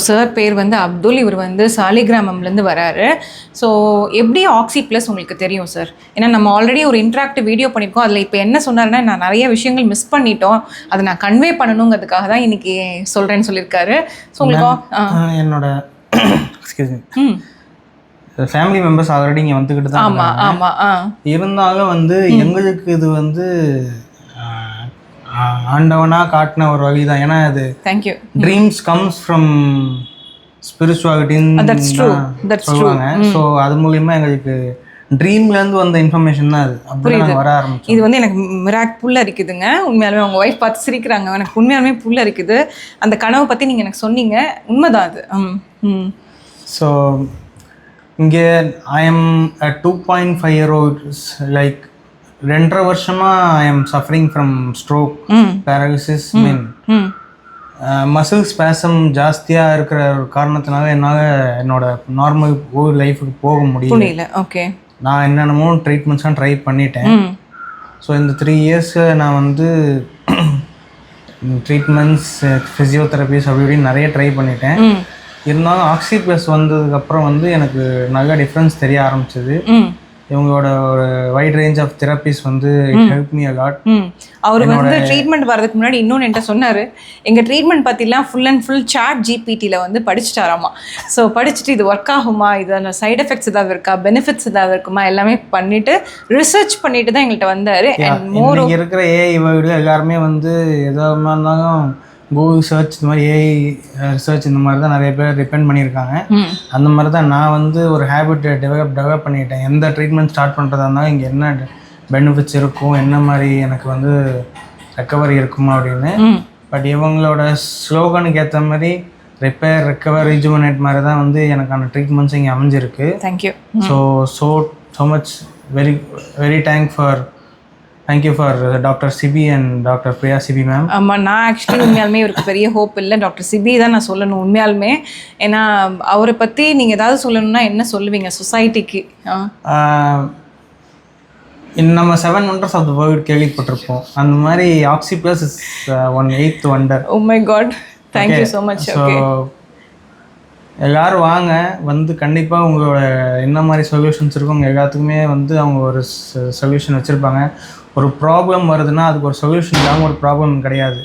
Sir பேர் வந்து அப்துல். இவர் வந்து சாலிகிராமம்லேருந்து வராரு. ஸோ எப்படி ஆக்சி ப்ளஸ் உங்களுக்கு தெரியும் சார்? ஏன்னா நம்ம ஆல்ரெடி ஒரு இன்ட்ராக்டிவ் வீடியோ பண்ணியிருக்கோம். அதில் இப்போ என்ன சொன்னார்னா, நான் நிறைய விஷயங்கள் மிஸ் பண்ணிட்டோம், அதை நான் கன்வே பண்ணணுங்கிறதுக்காக தான் இன்றைக்கி சொல்கிறேன்னு சொல்லியிருக்காரு. ஸோ உங்களுக்கு என்னோட ஃபேமிலி மெம்பர்ஸ் ஆல்ரெடி இங்கே வந்துக்கிட்டு தான். ஆமாம் ஆமாம். இருந்தாலும் வந்து எங்களுக்கு இது வந்து ஆண்டவனாக காட்டின ஒரு வழி தான். ஏன்னா அது தேங்க்யூ ட்ரீம்ஸ் கம்ஸ் ஃப்ரம் ஸ்பிரிச்சுவாலிட்டின்னு சொல்லுவாங்க. ஸோ அது மூலிமா எங்களுக்கு ட்ரீம்லேருந்து வந்த இன்ஃபர்மேஷன் தான் அது. அப்படி வர ஆரம்பிச்சு இது வந்து எனக்கு மிராக் புல்ல இருக்குதுங்க. உண்மையாலுமே அவங்க ஒய்ஃப் பார்த்து சிரிக்கிறாங்க. எனக்கு உண்மையாலுமே புல்ல இருக்குது. அந்த கனவை பற்றி நீங்கள் எனக்கு சொன்னீங்க, உண்மைதான் அது. ஸோ இங்கே I am a 2.5 year old, like 2.5 வருஷமாக I am suffering from stroke, paralysis, muscle spasm ஜாஸ்தியாக இருக்கிற ஒரு காரணத்தினால என்னால் என்னோட நார்மல் லைஃபுக்கு போக முடியல. ஓகே, நான் என்னென்னமோ ட்ரீட்மெண்ட்ஸ்லாம் ட்ரை பண்ணிட்டேன். ஸோ இந்த 3 years நான் வந்து ட்ரீட்மெண்ட்ஸ், ஃபிசியோதெரபிஸ் அப்படி இப்படின்னு நிறைய ட்ரை பண்ணிட்டேன். இருந்தாலும் ஆக்சி ப்ளஸ் வந்ததுக்கப்புறம் வந்து எனக்கு நல்ல டிஃப்ரென்ஸ் தெரிய ஆரம்பிச்சது. இவங்களோட ஒரு வைட் ரேஞ்ச் ஆஃப் தெரப்பிஸ் வந்து it help me a lot. அவர் வந்து ட்ரீட்மெண்ட் வரதுக்கு முன்னாடி இன்னொன்று என்கிட்ட சொன்னார், எங்கள் ட்ரீட்மெண்ட் பற்றிலாம் ஃபுல் அண்ட் ஃபுல் சாட் ஜிபிடியில் வந்து படிச்சுட்டாராமா. ஸோ படிச்சுட்டு இது ஒர்க் ஆகுமா, இதில் சைட் எஃபெக்ட்ஸ் ஏதாவது இருக்கா, பெனிஃபிட்ஸ் ஏதாவது இருக்குமா, எல்லாமே பண்ணிவிட்டு ரிசர்ச் பண்ணிட்டு தான் எங்கள்கிட்ட வந்தார். இன்னைக்கு இருக்கிற ஏஐ வேர்ல்டில் எல்லாருமே வந்து எதாவது இருந்தாலும் கூகுள் சர்ச், இந்த மாதிரி ஏஐ ரிசர்ச் இந்த மாதிரி தான் நிறைய பேர் டிபெண்ட் பண்ணியிருக்காங்க. அந்த மாதிரி தான் நான் வந்து ஒரு ஹேபிட் டெவலப் பண்ணிட்டேன். எந்த ட்ரீட்மெண்ட் ஸ்டார்ட் பண்ணுறதா இருந்தாலும் இங்கே என்ன பெனிஃபிட்ஸ் இருக்கும், என்ன மாதிரி எனக்கு வந்து ரெக்கவரி இருக்குமா அப்படின்னு. பட் இவங்களோட ஸ்லோகனுக்கு ஏற்ற மாதிரி ரிப்பேர், ரெக்கவர், ரிஜுவனேட் மாதிரி தான் வந்து எனக்கான ட்ரீட்மெண்ட்ஸ் இங்கே அமைஞ்சிருக்கு. Thank you. So much very thank you for doctor Sibi and doctor Priya Sibi ma'am. ஆமாம், நான் ஆக்சுவலி உண்மையாலுமே இவருக்கு பெரிய ஹோப் இல்லை. டாக்டர் சிபி தான் நான் சொல்லணும் உண்மையாலுமே. ஏன்னா அவரை பற்றி நீங்கள் ஏதாவது சொல்லணும்னா என்ன சொல்லுவீங்க சொசைட்டிக்கு? நம்ம 7 wonders ஆஃப் த வேர்ல்ட் கேள்விப்பட்டிருப்போம். அந்த மாதிரி oxy plus is 8th wonder. Oh my god, thank you so much. Okay, எல்லோரும் வாங்க, வந்து கண்டிப்பாக உங்களோட என்ன மாதிரி சொல்யூஷன்ஸ் இருக்கும் உங்கள் எல்லாத்துக்குமே வந்து அவங்க ஒரு சொல்யூஷன் வச்சுருப்பாங்க. ஒரு ப்ராப்ளம் வருதுன்னா அதுக்கு ஒரு சொல்யூஷன் இல்லாமல் ஒரு ப்ராப்ளம் கிடையாது.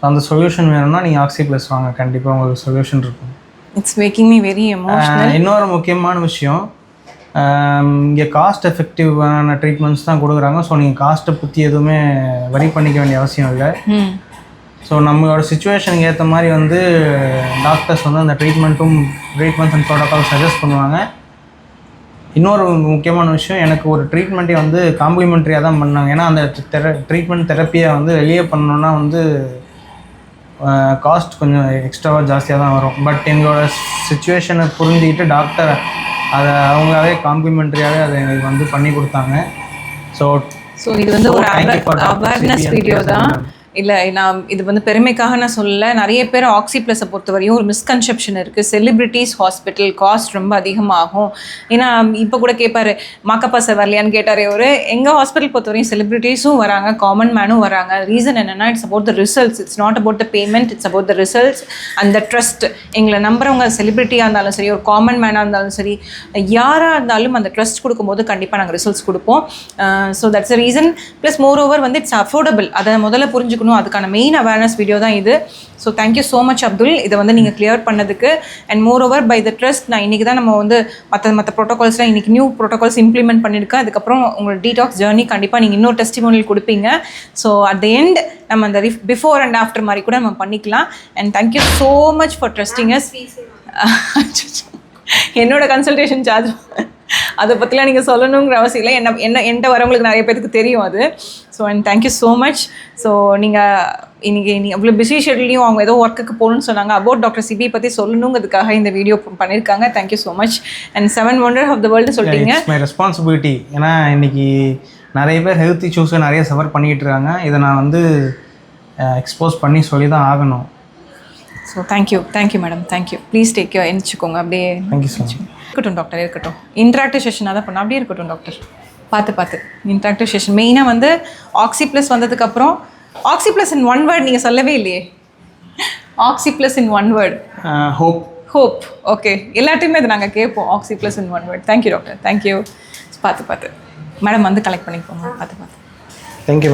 அந்த சொல்யூஷன் வேணும்னா நீங்கள் ஆக்சி ப்ளஸ் வாங்க, கண்டிப்பாக உங்களுக்கு சொல்யூஷன் இருக்கும். It's making me very emotional. இன்னொரு முக்கியமான விஷயம், இங்கே காஸ்ட் எஃபெக்டிவான ட்ரீட்மெண்ட்ஸ் தான் கொடுக்குறாங்க. ஸோ நீங்கள் காஸ்ட்டை பற்றி எதுவுமே வரி பண்ணிக்க வேண்டிய அவசியம் இல்லை. ஸோ நம்மளோட சுச்சுவேஷனுக்கு ஏற்ற மாதிரி வந்து டாக்டர்ஸ் வந்து அந்த ட்ரீட்மெண்ட்ஸ் அண்ட் ப்ரோட்டோகால் சஜஸ்ட் பண்ணுவாங்க. இன்னொரு முக்கியமான விஷயம், எனக்கு ஒரு ட்ரீட்மெண்ட்டே வந்து காம்ப்ளிமெண்ட்ரியாக தான் பண்ணாங்க. ஏன்னா அந்த ட்ரீட்மெண்ட் தெரப்பியை வந்து வெளியே பண்ணோன்னா வந்து காஸ்ட் கொஞ்சம் எக்ஸ்ட்ராவாக ஜாஸ்தியாக தான் வரும். பட் எங்களோட சுச்சுவேஷனை புரிஞ்சுக்கிட்டு டாக்டர் அதை அவங்களாவே காம்ப்ளிமெண்ட்ரியாகவே அதை எங்களுக்கு வந்து பண்ணி கொடுத்தாங்க. ஸோ இது வந்து ஒரு அவேர்னஸ் வீடியோ தான். இல்லை, நான் இது வந்து பெருமைக்காக நான் சொல்லலை. நிறைய பேர் ஆக்சி ப்ளஸை பொறுத்தவரையும் ஒரு மிஸ்கன்செப்ஷன் இருக்குது. செலிப்ரிட்டிஸ் ஹாஸ்பிட்டல் காஸ்ட் ரொம்ப அதிகமாகும். ஏன்னா இப்போ கூட கேட்பாரு, மாக்கப்பா சார் வரலையான்னு கேட்டார் அவர். எங்கள் ஹாஸ்பிட்டல் பொறுத்தவரையும் செலிப்ரிட்டிஸும் வராங்க, காமன் மேனும் வராங்க. ரீசன் என்னென்னா, it's about the results, it's not about the payment, it's about the results and the trust. எங்களை நம்புறவங்க செலிப்ரிட்டியாக இருந்தாலும் சரி, ஒரு காமன் மேனாக இருந்தாலும் சரி, யாராக இருந்தாலும் அந்த ட்ரஸ்ட் கொடுக்கும்போது கண்டிப்பாக நாங்கள் ரிசல்ட்ஸ் கொடுப்போம். So that's a reason. Plus moreover வந்து இட்ஸ் அஃபோர்டபுள். அதை முதல்ல புரிஞ்சுக்கணும். அதுக்கான மெயின் அவேர்னஸ் வீடியோ தான் இது. So thank you so much Abdul, இதை வந்து நீங்கள் கிளியர் பண்ணதுக்கு. And moreover by the trust, நான் இன்றைக்கி தான் நம்ம வந்து மற்ற ப்ரோட்டோகால்ஸ்லாம் இன்றைக்கி நியூ ப்ரோட்டோகால்ஸ் இம்ப்ளிமெண்ட் பண்ணியிருக்கேன். அதுக்கப்புறம் உங்களோட டீடாக்ஸ் ஜேர்னி கண்டிப்பாக நீங்கள் இன்னொரு டெஸ்டிமோனியல் கொடுப்பீங்க. ஸோ அட் த எண்ட் நம்ம அந்த பிஃபோர் அண்ட் ஆஃப்டர் மாதிரி கூட நம்ம பண்ணிக்கலாம். And thank you so much for trusting as. என்னோட கன்சல்டேஷன் சார்ஜ் அதை பற்றிலாம் நீங்கள் சொல்லணுங்கிற அவசியம் இல்லை. என்கிட்ட வரவங்களுக்கு நிறைய பேருக்கு தெரியும் அது. So and thank you so much. So நீங்கள் இன்றைக்கி அவ்வளோ பிஸி ஷெட்யூல்லையும் அவங்க ஏதோ ஒர்க்குக்கு போகணுன்னு சொன்னாங்க. அபவுட் டாக்டர் சிபி பற்றி சொல்லணுங்கிறதுக்காக இந்த வீடியோ பண்ணியிருக்காங்க. Thank you so much. And 7 wonders of the world சொல்லிட்டீங்க. My responsibility. ஏன்னா இன்றைக்கி நிறைய பேர் ஹெல்த் இஷ்யூஸை நிறைய சஃபர் பண்ணிகிட்டு இருக்காங்க. இதை நான் வந்து எக்ஸ்போஸ் பண்ணி சொல்லி தான் ஆகணும். So thank you madam, thank you. Please take care. எழுச்சிக்கோங்க அப்படியே. Thank you so much. இருக்கட்டும் டாக்டர், இருக்கட்டும். இன்ட்ராக்டிவ் செஷனாக தான் பண்ண அப்படியே இருக்கட்டும் டாக்டர். பார்த்து இன்ட்ராக்டிவ் செஷன் மெயினாக வந்து ஆக்சி ப்ளஸ் வந்ததுக்கப்புறம். ஆக்சி ப்ளஸ் இன் 1 word நீங்கள் சொல்லவே இல்லையே. ஆக்சி ப்ளஸ் இன் 1 word. ஹோப். ஹோப். ஓகே, எல்லாத்தையுமே அதை நாங்கள் கேட்போம். ஆக்சி ப்ளஸ் இன் 1 வேர்ட். Thank you doctor, thank you. பார்த்து மேடம் வந்து கலெக்ட் பண்ணிக்கோங்க. பார்த்து தேங்க்யூ.